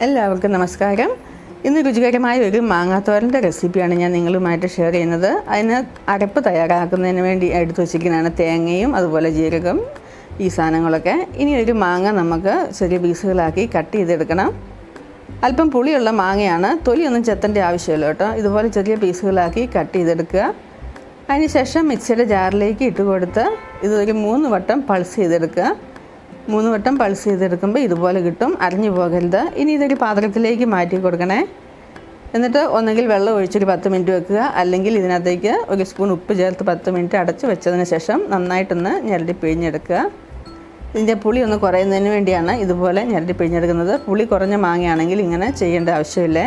എല്ലാവർക്കും നമസ്കാരം. ഇന്ന് രുചികരമായ ഒരു മാങ്ങാത്തോരൻ്റെ റെസിപ്പിയാണ് ഞാൻ നിങ്ങളുമായിട്ട് ഷെയർ ചെയ്യുന്നത്. അതിന് അരപ്പ് തയ്യാറാക്കുന്നതിന് വേണ്ടി എടുത്തു വച്ചിരിക്കുന്നതാണ് തേങ്ങയും അതുപോലെ ജീരകം, ഈ സാധനങ്ങളൊക്കെ. ഇനി ഒരു മാങ്ങ നമുക്ക് ചെറിയ പീസുകളാക്കി കട്ട് ചെയ്തെടുക്കണം. അല്പം പുളിയുള്ള മാങ്ങയാണ്, തൊലിയൊന്നും ചെത്തേണ്ട ആവശ്യമില്ല കേട്ടോ. ഇതുപോലെ ചെറിയ പീസുകളാക്കി കട്ട് ചെയ്തെടുക്കുക. അതിനുശേഷം മിക്സിയുടെ ജാറിലേക്ക് ഇട്ട് കൊടുത്ത് ഇതൊരു 3 വട്ടം പൾസ് ചെയ്തെടുക്കുക. 3 വട്ടം പൾസ് ചെയ്തെടുക്കുമ്പോൾ ഇതുപോലെ കിട്ടും, അരിഞ്ഞു പോകരുത്. ഇനി ഇതൊരു പാത്രത്തിലേക്ക് മാറ്റി കൊടുക്കണേ. എന്നിട്ട് ഒന്നുകിൽ വെള്ളം ഒഴിച്ചൊരു 10 മിനിറ്റ് വെക്കുക, അല്ലെങ്കിൽ ഇതിനകത്തേക്ക് ഒരു സ്പൂൺ ഉപ്പ് ചേർത്ത് 10 മിനിറ്റ് അടച്ച് വെച്ചതിന് ശേഷം നന്നായിട്ടൊന്ന് ഞെരടി പിഴിഞ്ഞെടുക്കുക. ഇതിൻ്റെ പുളി ഒന്ന് കുറയുന്നതിന് വേണ്ടിയാണ് ഇതുപോലെ ഞെരടി പിഴിഞ്ഞെടുക്കുന്നത്. പുളി കുറഞ്ഞ മാങ്ങയാണെങ്കിൽ ഇങ്ങനെ ചെയ്യേണ്ട ആവശ്യമില്ലേ.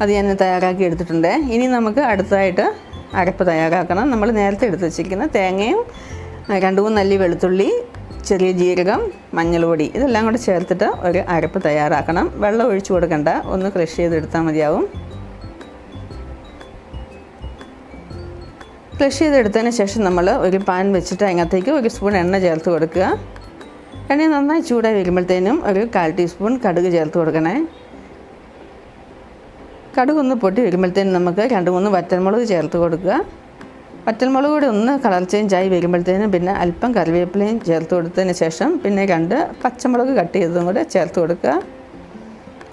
അത് ഞാൻ തയ്യാറാക്കി എടുത്തിട്ടുണ്ട്. ഇനി നമുക്ക് അടുത്തതായിട്ട് അരപ്പ് തയ്യാറാക്കണം. നമ്മൾ നേരത്തെ എടുത്ത് വെച്ചിരിക്കുന്ന തേങ്ങയും 2-3 അല്ലി വെളുത്തുള്ളി, ചെറിയ ജീരകം, മഞ്ഞൾപ്പൊടി ഇതെല്ലാം കൂടി ചേർത്തിട്ട് ഒരു അരപ്പ് തയ്യാറാക്കണം. വെള്ളം ഒഴിച്ചു കൊടുക്കണ്ട, ഒന്ന് ക്രഷ് ചെയ്തെടുത്താൽ മതിയാവും. ക്രഷ് ചെയ്തെടുത്തതിന് ശേഷം നമ്മൾ ഒരു പാൻ വെച്ചിട്ട് അതിനകത്തേക്ക് ഒരു സ്പൂൺ എണ്ണ ചേർത്ത് കൊടുക്കുക. എണ്ണ നന്നായി ചൂടായി വരുമ്പോഴത്തേനും ഒരു 1/4 ടീസ്പൂൺ കടുക് ചേർത്ത് കൊടുക്കണേ. കടുക് ഒന്ന് പൊട്ടി വരുമ്പോഴത്തേനും നമുക്ക് 2-3 വറ്റൽമുളക് ചേർത്ത് കൊടുക്കുക. വറ്റൽമുളക് കൂടി ഒന്ന് കളർ ചേഞ്ചായി വരുമ്പോഴത്തേനും പിന്നെ അല്പം കറിവേപ്പിലയും ചേർത്ത് കൊടുത്തതിന് ശേഷം പിന്നെ 2 പച്ചമുളക് കട്ട് ചെയ്തതും കൂടെ ചേർത്ത് കൊടുക്കുക.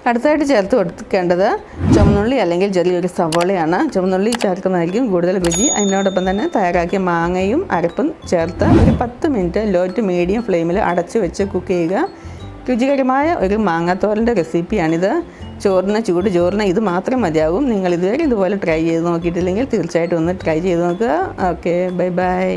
അടുത്തായിട്ട് ചേർത്ത് കൊടുക്കേണ്ടത് ചുവന്നുള്ളി അല്ലെങ്കിൽ ചെറിയൊരു സവോളയാണ്. ചുവന്നുള്ളി ചേർക്കുന്നതായിരിക്കും കൂടുതൽ രുചി. അതിനോടൊപ്പം തന്നെ തയ്യാറാക്കിയ മാങ്ങയും അരപ്പും ചേർത്ത് ഒരു 10 മിനിറ്റ് ലോ ടു മീഡിയം ഫ്ലെയിമിൽ അടച്ച് വെച്ച് കുക്ക് ചെയ്യുക. രുചികരമായ ഒരു മാങ്ങാത്തോരൻ്റെ റെസിപ്പിയാണിത്. ചൂട് ചോറിന് ഇത് മാത്രം മതിയാകും. നിങ്ങൾ ഇതുവരെ ഇതുപോലെ ട്രൈ ചെയ്ത് നോക്കിയിട്ടില്ലെങ്കിൽ തീർച്ചയായിട്ടും ഒന്ന് ട്രൈ ചെയ്ത് നോക്കുക. Okay, bye bye.